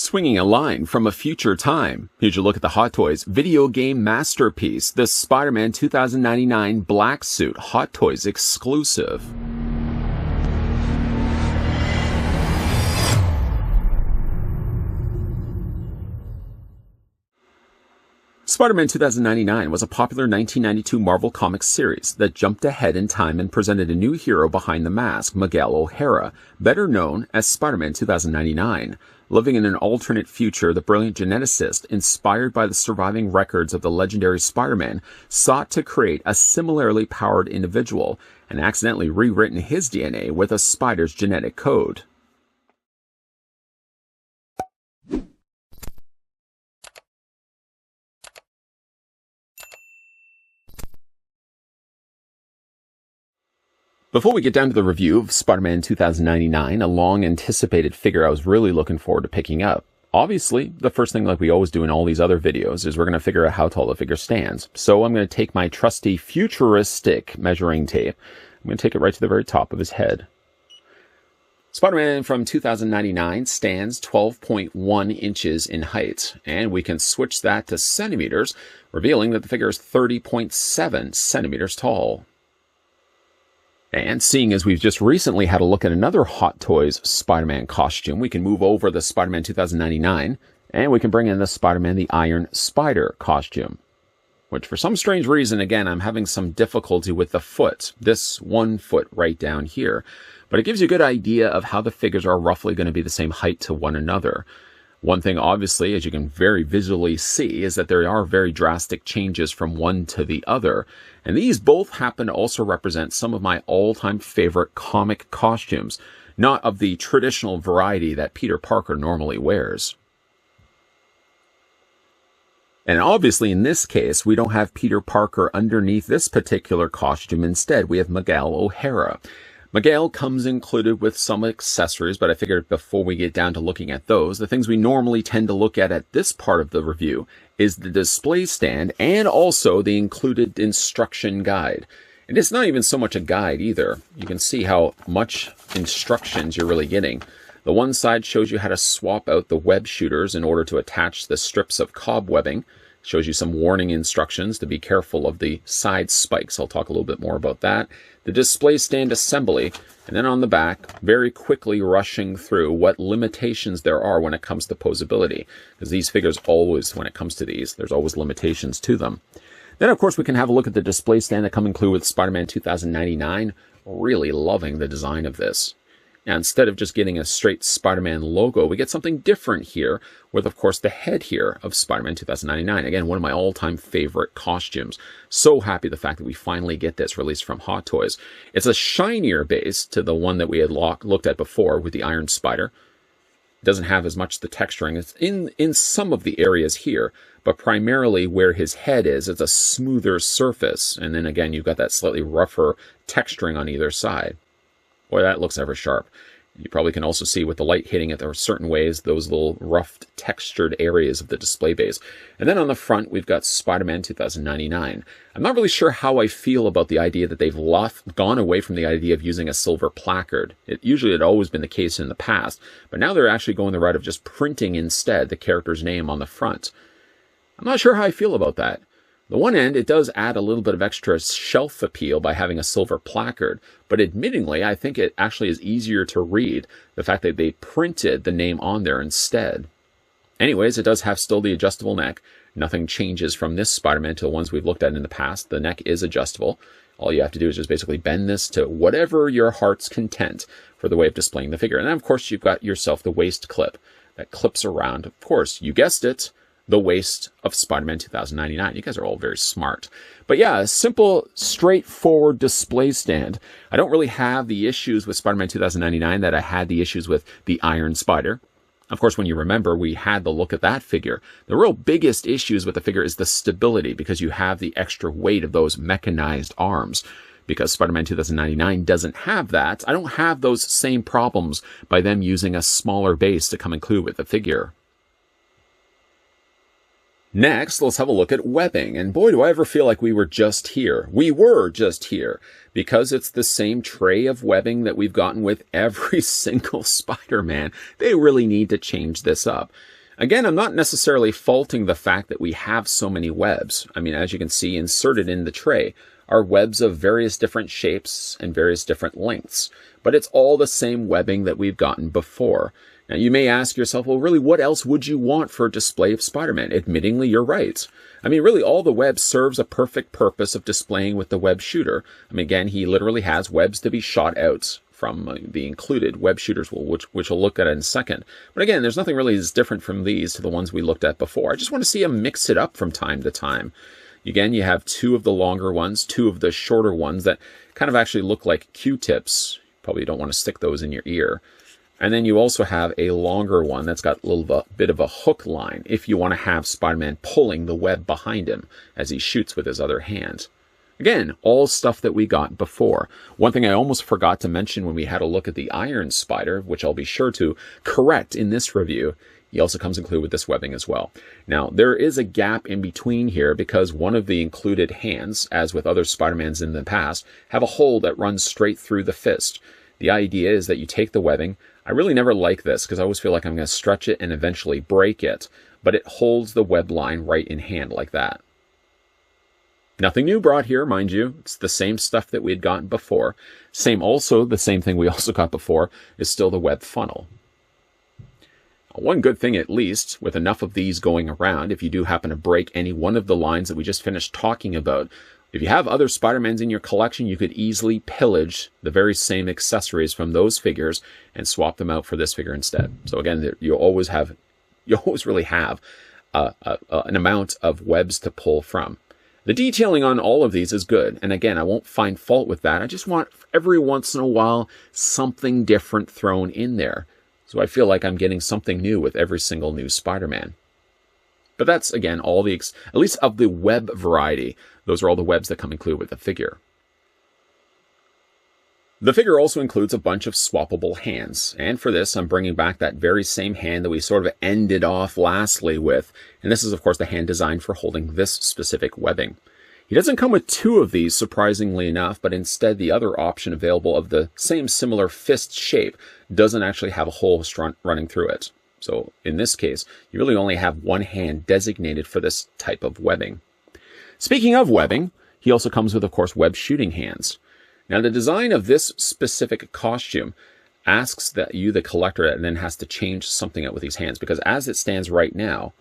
Swinging a line from a future time, here's your look at the Hot Toys video game masterpiece, the Spider-Man 2099 Black Suit Hot Toys exclusive. Spider-Man 2099 was a popular 1992 Marvel Comics series that jumped ahead in time and presented a new hero behind the mask, Miguel O'Hara, better known as Spider-Man 2099. Living in an alternate future, the brilliant geneticist, inspired by the surviving records of the legendary Spider-Man, sought to create a similarly powered individual and accidentally rewritten his DNA with a spider's genetic code. Before we get down to the review of Spider-Man 2099, a long-anticipated figure I was really looking forward to picking up, obviously, the first thing like we always do in all these other videos is we're going to figure out how tall the figure stands. So I'm going to take my trusty futuristic measuring tape. I'm going to take it right to the very top of his head. Spider-Man from 2099 stands 12.1 inches in height, and we can switch that to centimeters, revealing that the figure is 30.7 centimeters tall. And seeing as we've just recently had a look at another Hot Toys Spider-Man costume, we can move over the Spider-Man 2099, and we can bring in the Spider-Man the Iron Spider costume. Which for some strange reason, again, I'm having some difficulty with the foot, this one foot right down here. But it gives you a good idea of how the figures are roughly going to be the same height to one another. One thing, obviously, as you can very visually see, is that there are very drastic changes from one to the other. And these both happen to also represent some of my all-time favorite comic costumes, not of the traditional variety that Peter Parker normally wears. And obviously, in this case, we don't have Peter Parker underneath this particular costume. Instead, we have Miguel O'Hara. Miguel comes included with some accessories, but I figured before we get down to looking at those, the things we normally tend to look at this part of the review is the display stand and also the included instruction guide. And it's not even so much a guide either. You can see how much instructions you're really getting. The one side shows you how to swap out the web shooters in order to attach the strips of cobwebbing. Shows you some warning instructions to be careful of the side spikes. I'll talk a little bit more about that. The display stand assembly, and then on the back, very quickly rushing through what limitations there are when it comes to posability. Because these figures always, when it comes to these, there's always limitations to them. Then, of course, we can have a look at the display stand that come included with Spider-Man 2099. Really loving the design of this. Now, instead of just getting a straight Spider-Man logo, we get something different here with, of course, the head here of Spider-Man 2099. Again, one of my all-time favorite costumes. So happy the fact that we finally get this released from Hot Toys. It's a shinier base to the one that we had looked at before with the Iron Spider. It doesn't have as much the texturing. It's in some of the areas here, but primarily where his head is, it's a smoother surface. And then again, you've got that slightly rougher texturing on either side. Boy, that looks ever sharp. You probably can also see with the light hitting it, there are certain ways, those little rough textured areas of the display base. And then on the front, we've got Spider-Man 2099. I'm not really sure how I feel about the idea that they've gone away from the idea of using a silver placard. It usually had always been the case in the past, but now they're actually going the route of just printing instead the character's name on the front. I'm not sure how I feel about that. The one end, it does add a little bit of extra shelf appeal by having a silver placard, but admittingly, I think it actually is easier to read, the fact that they printed the name on there instead. Anyways, it does have still the adjustable neck. Nothing changes from this Spider-Man to the ones we've looked at in the past. The neck is adjustable. All you have to do is just basically bend this to whatever your heart's content for the way of displaying the figure. And then, of course, you've got yourself the waist clip that clips around, of course, you guessed it, the waist of Spider-Man 2099. You guys are all very smart. But yeah, a simple, straightforward display stand. I don't really have the issues with Spider-Man 2099 that I had the issues with the Iron Spider. Of course, when you remember, we had the look at that figure. The real biggest issues with the figure is the stability, because you have the extra weight of those mechanized arms. Because Spider-Man 2099 doesn't have that, I don't have those same problems by them using a smaller base to come include with the figure. Next, let's have a look at webbing. And boy, do I ever feel like we were just here. We were just here because it's the same tray of webbing that we've gotten with every single Spider-Man. They really need to change this up. Again, I'm not necessarily faulting the fact that we have so many webs. I mean, as you can see, inserted in the tray are webs of various different shapes and various different lengths. But it's all the same webbing that we've gotten before. Now, you may ask yourself, well, really, what else would you want for a display of Spider-Man? Admittingly, you're right. I mean, really, all the web serves a perfect purpose of displaying with the web shooter. I mean, again, he literally has webs to be shot out from the included web shooters, which we'll look at in a second. But again, there's nothing really as different from these to the ones we looked at before. I just want to see him mix it up from time to time. Again, you have two of the longer ones, two of the shorter ones that kind of actually look like Q-tips. Probably don't want to stick those in your ear. And then you also have a longer one that's got a little bit of a hook line if you want to have Spider-Man pulling the web behind him as he shoots with his other hand. Again, all stuff that we got before. One thing I almost forgot to mention when we had a look at the Iron Spider, which I'll be sure to correct in this review, he also comes included with this webbing as well. Now, there is a gap in between here because one of the included hands, as with other Spider-Mans in the past, have a hole that runs straight through the fist. The idea is that you take the webbing. I really never like this because I always feel like I'm going to stretch it and eventually break it, but it holds the web line right in hand like that. Nothing new brought here, mind you. It's the same stuff that we had gotten before. The same thing we also got before is still the web funnel. One good thing, at least, with enough of these going around, if you do happen to break any one of the lines that we just finished talking about, if you have other Spider-Mans in your collection, you could easily pillage the very same accessories from those figures and swap them out for this figure instead. So again, you always really have an amount of webs to pull from. The detailing on all of these is good, and again, I won't find fault with that. I just want every once in a while something different thrown in there. So I feel like I'm getting something new with every single new Spider-Man. But that's, again, all the, at least of the web variety. Those are all the webs that come included with the figure. The figure also includes a bunch of swappable hands. And for this, I'm bringing back that very same hand that we sort of ended off lastly with. And this is, of course, the hand designed for holding this specific webbing. He doesn't come with two of these, surprisingly enough, but instead the other option available of the same similar fist shape doesn't actually have a hole running through it. So in this case, you really only have one hand designated for this type of webbing. Speaking of webbing, he also comes with, of course, web shooting hands. Now, the design of this specific costume asks that you, the collector, then has to change something out with these hands, because as it stands right now,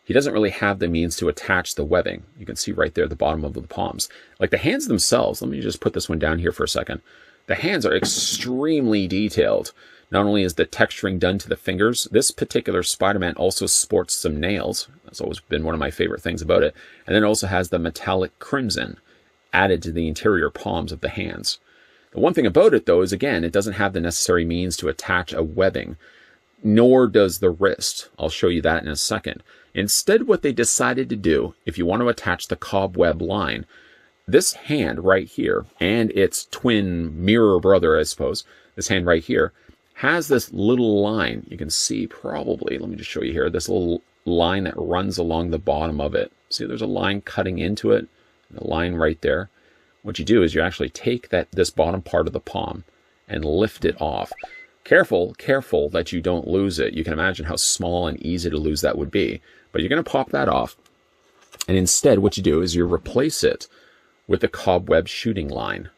he doesn't really have the means to attach the webbing. You can see right there at the bottom of the palms. Like the hands themselves, let me just put this one down here for a second. The hands are extremely detailed. Not only is the texturing done to the fingers, this particular Spider-Man also sports some nails. That's always been one of my favorite things about it. And then it also has the metallic crimson added to the interior palms of the hands. The one thing about it, though, is, again, it doesn't have the necessary means to attach a webbing, nor does the wrist. I'll show you that in a second. Instead, what they decided to do, if you want to attach the cobweb line, this hand right here, and its twin mirror brother, I suppose, this hand right here, has this little line. You can see probably, let me just show you here, this little line that runs along the bottom of it. See, there's a line cutting into it, the line right there. What you do is you actually take this bottom part of the palm and lift it off. Careful that you don't lose it. You can imagine how small and easy to lose that would be. But you're going to pop that off. And instead, what you do is you replace it with the cobweb shooting line.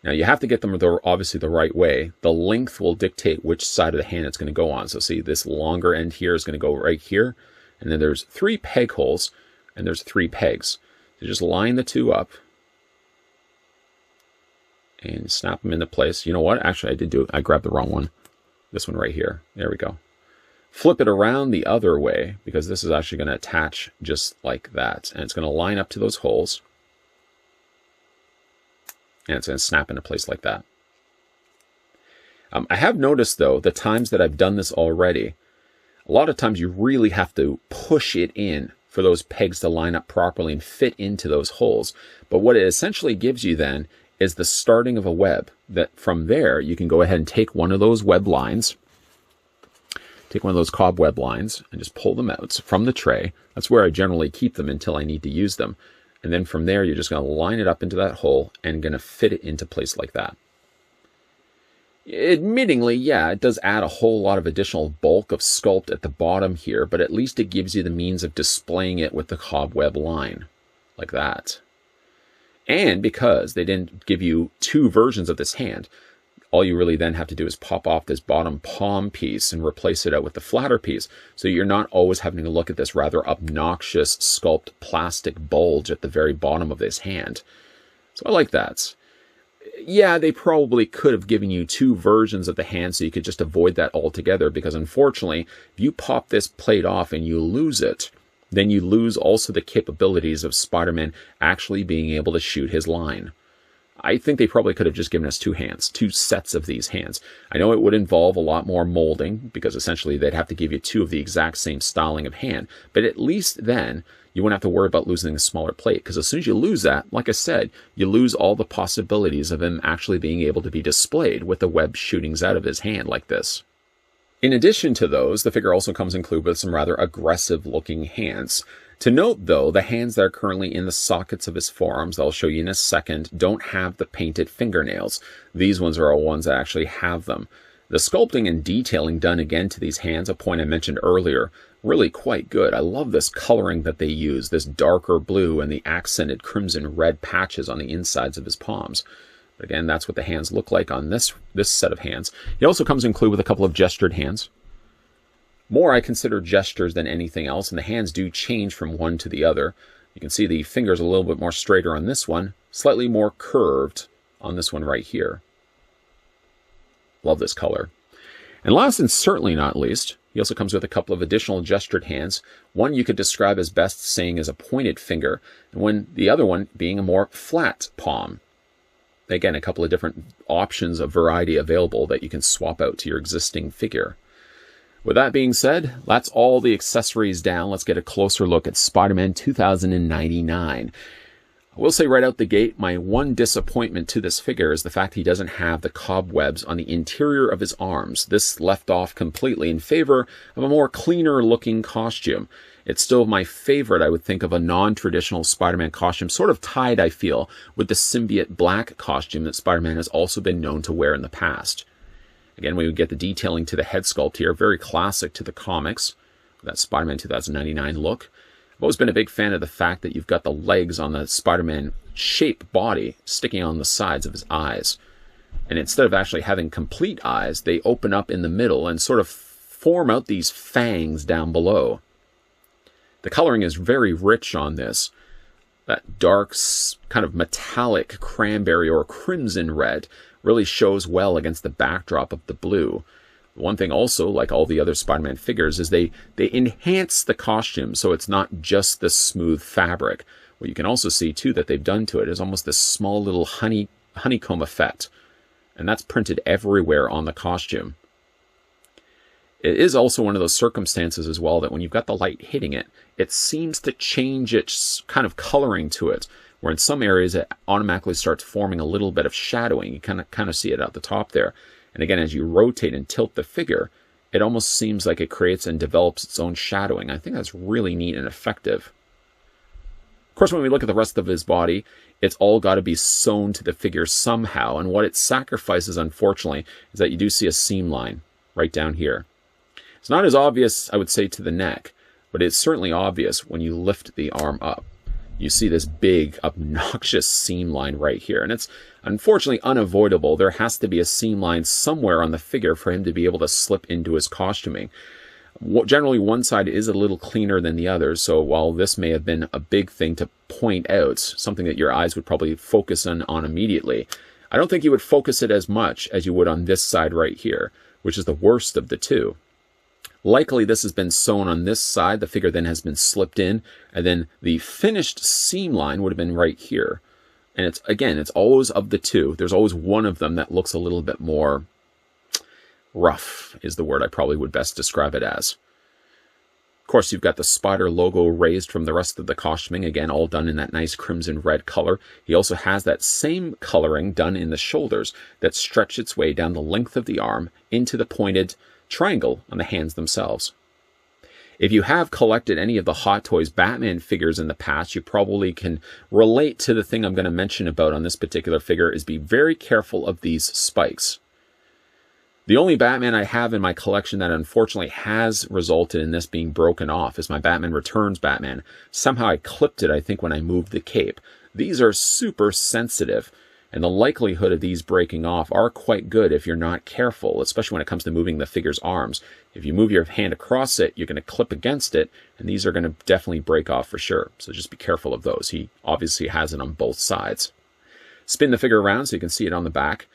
Now, you have to get them obviously the right way. The length will dictate which side of the hand it's going to go on. So see, this longer end here is going to go right here. And then there's 3 peg holes, and there's 3 pegs. So just line the 2 up and snap them into place. You know what? Actually, I grabbed the wrong one. This one right here. There we go. Flip it around the other way, because this is actually going to attach just like that. And it's going to line up to those holes. And it's going to snap into place like that. I have noticed, though, the times that I've done this already, a lot of times you really have to push it in for those pegs to line up properly and fit into those holes. But what it essentially gives you then is the starting of a web, that from there you can go ahead and take one of those web lines, take one of those cobweb lines and just pull them out from the tray. That's where I generally keep them until I need to use them. And then from there, you're just going to line it up into that hole and going to fit it into place like that. Admittingly, yeah, it does add a whole lot of additional bulk of sculpt at the bottom here, but at least it gives you the means of displaying it with the cobweb line, like that. And because they didn't give you two versions of this hand, all you really then have to do is pop off this bottom palm piece and replace it out with the flatter piece, so you're not always having to look at this rather obnoxious sculpt plastic bulge at the very bottom of this hand. So I like that. Yeah, they probably could have given you two versions of the hand so you could just avoid that altogether, because unfortunately, if you pop this plate off and you lose it, then you lose also the capabilities of Spider-Man actually being able to shoot his line. I think they probably could have just given us two hands, two sets of these hands. I know it would involve a lot more molding, because essentially they'd have to give you two of the exact same styling of hand, but at least then you wouldn't have to worry about losing a smaller plate, because as soon as you lose that, like I said, you lose all the possibilities of him actually being able to be displayed with the web shootings out of his hand like this. In addition to those, the figure also comes included with some rather aggressive looking hands. To note though, the hands that are currently in the sockets of his forearms, that I'll show you in a second, don't have the painted fingernails. These ones are all ones that actually have them. The sculpting and detailing done again to these hands, a point I mentioned earlier, really quite good. I love this coloring that they use, this darker blue and the accented crimson red patches on the insides of his palms. But again, that's what the hands look like on this set of hands. It also comes included with a couple of gestured hands. More I consider gestures than anything else, and the hands do change from one to the other. You can see the fingers a little bit more straighter on this one, slightly more curved on this one right here. Love this color. And last and certainly not least, he also comes with a couple of additional gestured hands. One you could describe as best saying as a pointed finger, and the other one being a more flat palm. Again, a couple of different options of variety available that you can swap out to your existing figure. With that being said, that's all the accessories down. Let's get a closer look at Spider-Man 2099. I will say right out the gate, my one disappointment to this figure is the fact he doesn't have the cobwebs on the interior of his arms. This left off completely in favor of a more cleaner looking costume. It's still my favorite, I would think, of a non-traditional Spider-Man costume, sort of tied, I feel, with the symbiote black costume that Spider-Man has also been known to wear in the past. Again, we would get the detailing to the head sculpt here, very classic to the comics, that Spider-Man 2099 look. I've always been a big fan of the fact that you've got the legs on the Spider-Man shape body sticking on the sides of his eyes. And instead of actually having complete eyes, they open up in the middle and sort of form out these fangs down below. The coloring is very rich on this. That dark, kind of metallic cranberry or crimson red really shows well against the backdrop of the blue. One thing also, like all the other Spider-Man figures, is they enhance the costume so it's not just the smooth fabric. What you can also see, too, that they've done to it is almost this small little honeycomb effect. And that's printed everywhere on the costume. It is also one of those circumstances as well that when you've got the light hitting it, it seems to change its kind of coloring to it, where in some areas it automatically starts forming a little bit of shadowing. You kind of see it at the top there. And again, as you rotate and tilt the figure, it almost seems like it creates and develops its own shadowing. I think that's really neat and effective. Of course, when we look at the rest of his body, it's all got to be sewn to the figure somehow. And what it sacrifices, unfortunately, is that you do see a seam line right down here. It's not as obvious, I would say, to the neck, but it's certainly obvious when you lift the arm up. You see this big, obnoxious seam line right here. And it's unfortunately unavoidable. There has to be a seam line somewhere on the figure for him to be able to slip into his costuming. Generally, one side is a little cleaner than the other, so while this may have been a big thing to point out, something that your eyes would probably focus on immediately, I don't think you would focus it as much as you would on this side right here, which is the worst of the two. Likely this has been sewn on this side, the figure then has been slipped in, and then the finished seam line would have been right here. And it's always of the two. There's always one of them that looks a little bit more rough, is the word I probably would best describe it as. Of course, you've got the spider logo raised from the rest of the costuming, again, all done in that nice crimson red color. He also has that same coloring done in the shoulders that stretch its way down the length of the arm into the pointed triangle on the hands themselves. If you have collected any of the Hot Toys Batman figures in the past, you probably can relate to the thing I'm going to mention about on this particular figure, is be very careful of these spikes. The only Batman I have in my collection that unfortunately has resulted in this being broken off is my Batman Returns Batman. Somehow I clipped it, I think, when I moved the cape. These are super sensitive, and the likelihood of these breaking off are quite good if you're not careful, especially when it comes to moving the figure's arms. If you move your hand across it, you're going to clip against it, and these are going to definitely break off for sure. So just be careful of those. He obviously has it on both sides. Spin the figure around so you can see it on the back.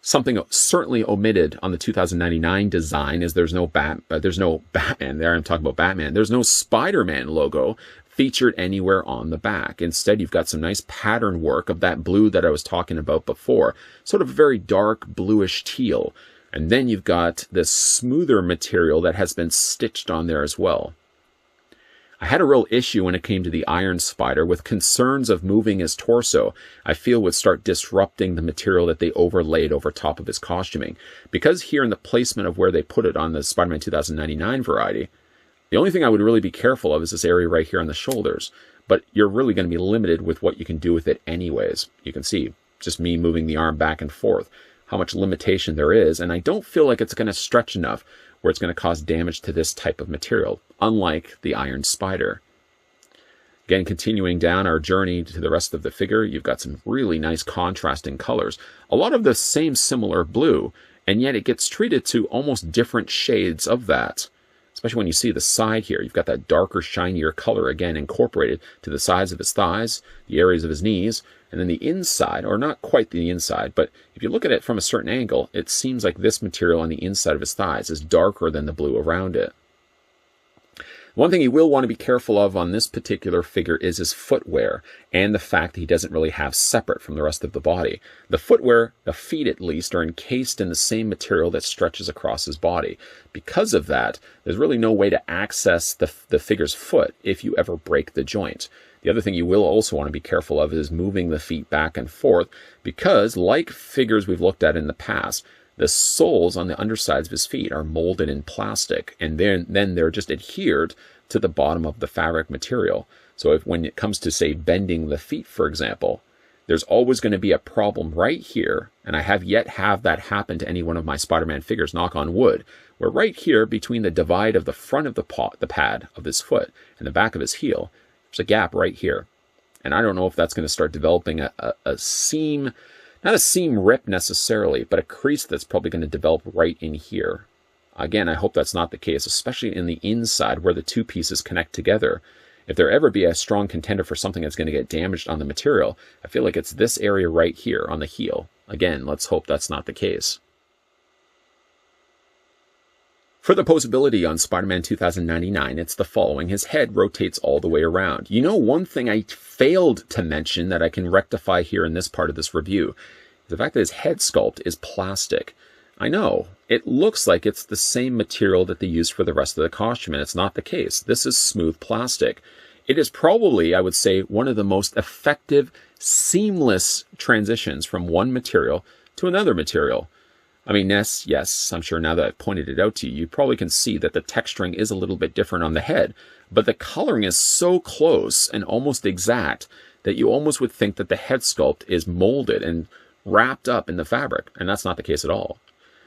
Something certainly omitted on the 2099 design is there's no Batman there. I'm talking about Batman. There's no Spider-Man logo featured anywhere on the back. Instead, you've got some nice pattern work of that blue that I was talking about before. Sort of a very dark bluish teal. And then you've got this smoother material that has been stitched on there as well. I had a real issue when it came to the Iron Spider with concerns of moving his torso. I feel would start disrupting the material that they overlaid over top of his costuming. Because here in the placement of where they put it on the Spider-Man 2099 variety, the only thing I would really be careful of is this area right here on the shoulders. But you're really going to be limited with what you can do with it anyways. You can see just me moving the arm back and forth, how much limitation there is. And I don't feel like it's going to stretch enough where it's going to cause damage to this type of material, unlike the Iron Spider. Again, continuing down our journey to the rest of the figure, you've got some really nice contrasting colors. A lot of the same similar blue, and yet it gets treated to almost different shades of that. Especially when you see the side here, you've got that darker, shinier color again incorporated to the sides of his thighs, the areas of his knees, and then the inside, or not quite the inside, but if you look at it from a certain angle, it seems like this material on the inside of his thighs is darker than the blue around it. One thing you will want to be careful of on this particular figure is his footwear, and the fact that he doesn't really have separate from the rest of the body. The footwear, the feet at least, are encased in the same material that stretches across his body. Because of that, there's really no way to access the figure's foot if you ever break the joint. The other thing you will also want to be careful of is moving the feet back and forth, because like figures we've looked at in the past, the soles on the undersides of his feet are molded in plastic, and then they're just adhered to the bottom of the fabric material. So when it comes to, say, bending the feet, for example, there's always going to be a problem right here, and I have yet have that happen to any one of my Spider-Man figures, knock on wood, where right here between the divide of the front of the pad of his foot and the back of his heel, there's a gap right here. And I don't know if that's going to start developing a seam, not a seam rip necessarily, but a crease that's probably going to develop right in here. Again, I hope that's not the case, especially in the inside where the two pieces connect together. If there ever be a strong contender for something that's going to get damaged on the material, I feel like it's this area right here on the heel. Again, let's hope that's not the case. For the posability on Spider-Man 2099, it's the following. His head rotates all the way around. You know, one thing I failed to mention that I can rectify here in this part of this review is the fact that his head sculpt is plastic. I know, it looks like it's the same material that they used for the rest of the costume, and it's not the case. This is smooth plastic. It is probably, I would say, one of the most effective, seamless transitions from one material to another material. I mean, yes, I'm sure now that I've pointed it out to you, you probably can see that the texturing is a little bit different on the head, but the coloring is so close and almost exact that you almost would think that the head sculpt is molded and wrapped up in the fabric, and that's not the case at all.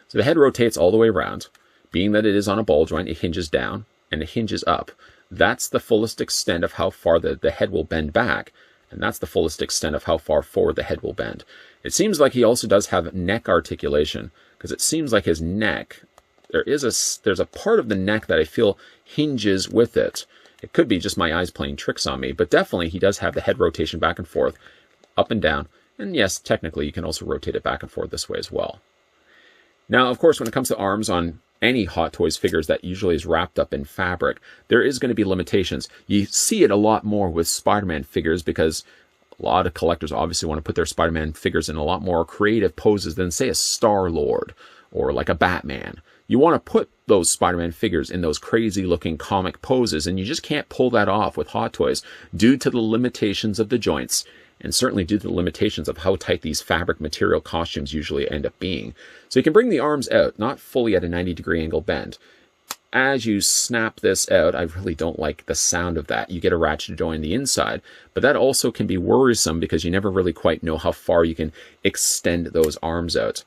So the head rotates all the way around. Being that it is on a ball joint, it hinges down and it hinges up. That's the fullest extent of how far the head will bend back, and that's the fullest extent of how far forward the head will bend. It seems like he also does have neck articulation, because it seems like his neck, there's a part of the neck that I feel hinges with it. It could be just my eyes playing tricks on me, but definitely he does have the head rotation back and forth, up and down, and yes, technically you can also rotate it back and forth this way as well. Now, of course, when it comes to arms on any Hot Toys figures that usually is wrapped up in fabric, there is going to be limitations. You see it a lot more with Spider-Man figures because a lot of collectors obviously want to put their Spider-Man figures in a lot more creative poses than, say, a Star-Lord or like a Batman. You want to put those Spider-Man figures in those crazy-looking comic poses, and you just can't pull that off with Hot Toys due to the limitations of the joints and certainly due to the limitations of how tight these fabric material costumes usually end up being. So you can bring the arms out, not fully at a 90-degree angle bend. As you snap this out, I really don't like the sound of that. You get a ratchet joint on the inside, but that also can be worrisome because you never really quite know how far you can extend those arms out.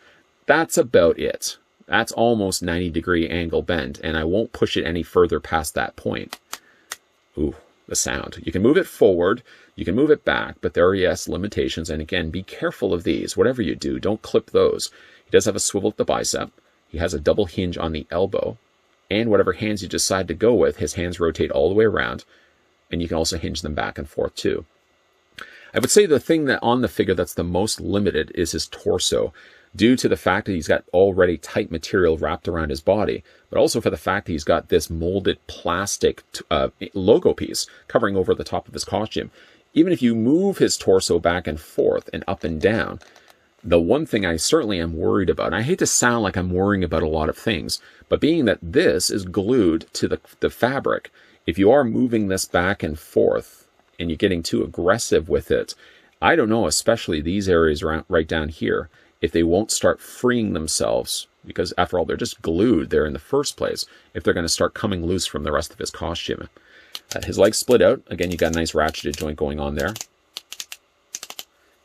That's about it. That's almost 90-degree angle bend, and I won't push it any further past that point. Ooh, the sound. You can move it forward, you can move it back, but there are, yes, limitations. And again, be careful of these. Whatever you do, don't clip those. He does have a swivel at the bicep. He has a double hinge on the elbow. And whatever hands you decide to go with, his hands rotate all the way around. And you can also hinge them back and forth too. I would say the thing that on the figure that's the most limited is his torso, due to the fact that he's got already tight material wrapped around his body, but also for the fact that he's got this molded plastic logo piece covering over the top of his costume. Even if you move his torso back and forth and up and down, the one thing I certainly am worried about, and I hate to sound like I'm worrying about a lot of things, but being that this is glued to the fabric, if you are moving this back and forth and you're getting too aggressive with it, I don't know, especially these areas right down here, if they won't start freeing themselves, because after all, they're just glued there in the first place, if they're going to start coming loose from the rest of his costume. His legs split out. Again, you got a nice ratcheted joint going on there.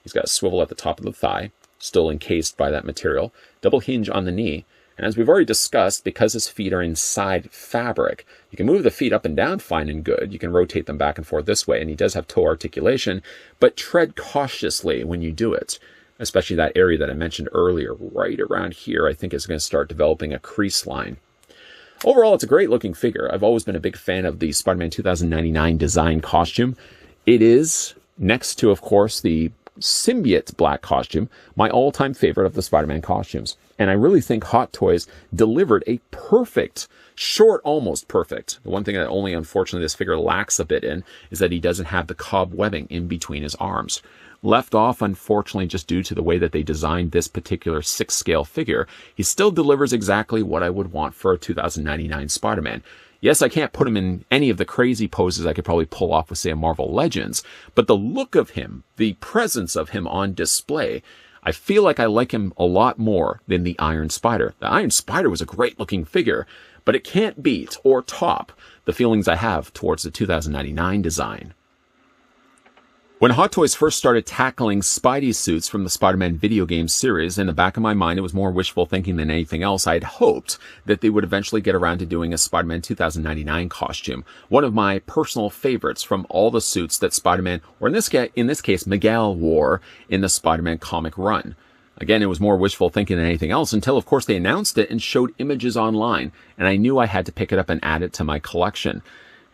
He's got a swivel at the top of the thigh, still encased by that material. Double hinge on the knee. And as we've already discussed, because his feet are inside fabric, you can move the feet up and down fine and good. You can rotate them back and forth this way, and he does have toe articulation, but tread cautiously when you do it. Especially that area that I mentioned earlier, right around here, I think is going to start developing a crease line. Overall, it's a great looking figure. I've always been a big fan of the Spider-Man 2099 design costume. It is, next to, of course, the symbiote black costume, my all-time favorite of the Spider-Man costumes. And I really think Hot Toys delivered a perfect, short, almost perfect. The one thing that only, unfortunately, this figure lacks a bit in is that he doesn't have the cobwebbing in between his arms. Left off, unfortunately, just due to the way that they designed this particular 6-scale figure, he still delivers exactly what I would want for a 2099 Spider-Man. Yes, I can't put him in any of the crazy poses I could probably pull off with, say, a Marvel Legends, but the look of him, the presence of him on display, I feel like I like him a lot more than the Iron Spider. The Iron Spider was a great-looking figure, but it can't beat or top the feelings I have towards the 2099 design. When Hot Toys first started tackling Spidey suits from the Spider-Man video game series, in the back of my mind, it was more wishful thinking than anything else. I had hoped that they would eventually get around to doing a Spider-Man 2099 costume. One of my personal favorites from all the suits that Spider-Man, or in this case, Miguel wore in the Spider-Man comic run. Again, it was more wishful thinking than anything else until, of course, they announced it and showed images online, and I knew I had to pick it up and add it to my collection.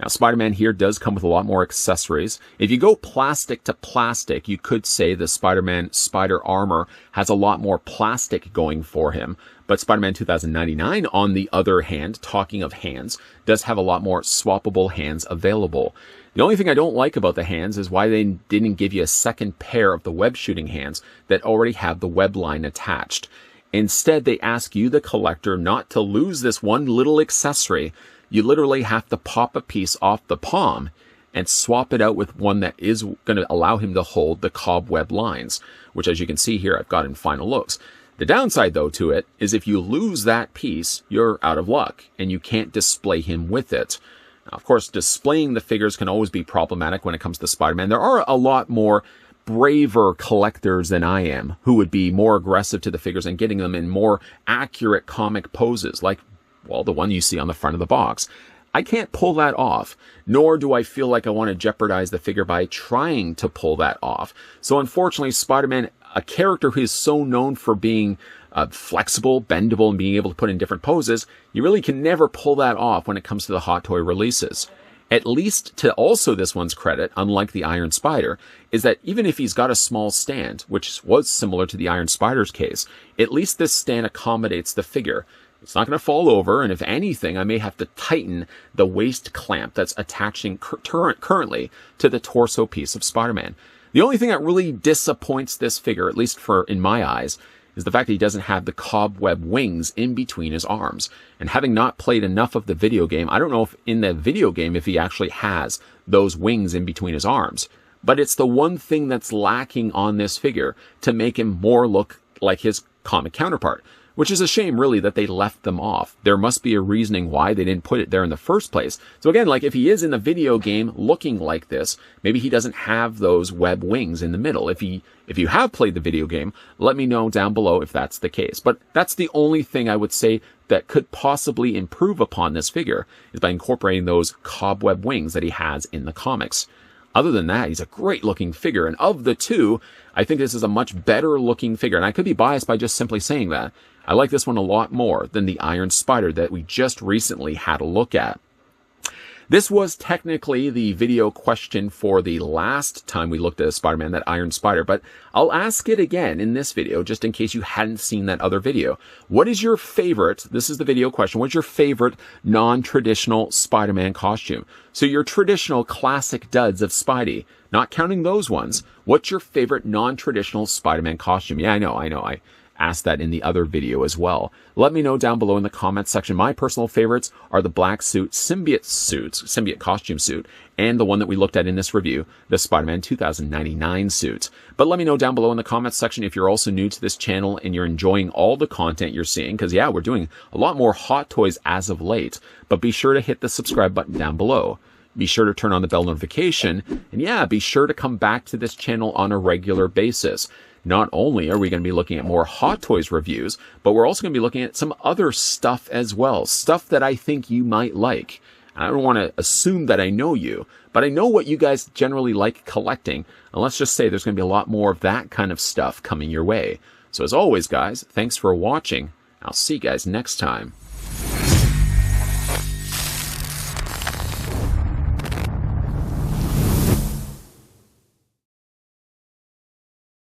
Now, Spider-Man here does come with a lot more accessories. If you go plastic to plastic, you could say the Spider-Man Spider Armor has a lot more plastic going for him. But Spider-Man 2099, on the other hand, talking of hands, does have a lot more swappable hands available. The only thing I don't like about the hands is why they didn't give you a second pair of the web shooting hands that already have the web line attached. Instead, they ask you, the collector, not to lose this one little accessory. You literally have to pop a piece off the palm and swap it out with one that is going to allow him to hold the cobweb lines, which, as you can see here, I've got in final looks. The downside, though, to it is if you lose that piece, you're out of luck and you can't display him with it. Now, of course, displaying the figures can always be problematic when it comes to Spider-Man. There are a lot more braver collectors than I am who would be more aggressive to the figures and getting them in more accurate comic poses, like, well, the one you see on the front of the box. I can't pull that off, nor do I feel like I want to jeopardize the figure by trying to pull that off. So unfortunately, Spider-Man, a character who is so known for being flexible, bendable, and being able to put in different poses, you really can never pull that off when it comes to the Hot Toy releases. At least to also this one's credit, unlike the Iron Spider, is that even if he's got a small stand, which was similar to the Iron Spider's case, at least this stand accommodates the figure. It's not going to fall over, and if anything, I may have to tighten the waist clamp that's attaching currently to the torso piece of Spider-Man. The only thing that really disappoints this figure, at least in my eyes, is the fact that he doesn't have the cobweb wings in between his arms. And having not played enough of the video game, I don't know if in the video game if he actually has those wings in between his arms. but it's the one thing that's lacking on this figure to make him more look like his comic counterpart, which is a shame really that they left them off. There must be a reasoning why they didn't put it there in the first place. So again, like if he is in the video game looking like this, maybe he doesn't have those web wings in the middle. If you have played the video game, let me know down below if that's the case. But that's the only thing I would say that could possibly improve upon this figure, is by incorporating those cobweb wings that he has in the comics. Other than that, he's a great looking figure. And of the two, I think this is a much better looking figure. And I could be biased by just simply saying that. I like this one a lot more than the Iron Spider that we just recently had a look at. This was technically the video question for the last time we looked at a Spider-Man, that Iron Spider, but I'll ask it again in this video, just in case you hadn't seen that other video. What is your favorite, this is the video question, what's your favorite non-traditional Spider-Man costume? So your traditional classic duds of Spidey, not counting those ones, what's your favorite non-traditional Spider-Man costume? Yeah, I know, I asked that in the other video as well. Let me know down below in the comments section. My personal favorites are the black suit symbiote costume suit, and the one that we looked at in this review, the Spider-Man 2099 suit. But let me know down below in the comments section if you're also new to this channel and you're enjoying all the content you're seeing, because yeah, we're doing a lot more Hot Toys as of late. But be sure to hit the subscribe button down below. Be sure to turn on the bell notification, and yeah, be sure to come back to this channel on a regular basis. Not only are we going to be looking at more Hot Toys reviews, but we're also going to be looking at some other stuff as well. Stuff that I think you might like. I don't want to assume that I know you, but I know what you guys generally like collecting. And let's just say there's going to be a lot more of that kind of stuff coming your way. So as always, guys, thanks for watching. I'll see you guys next time.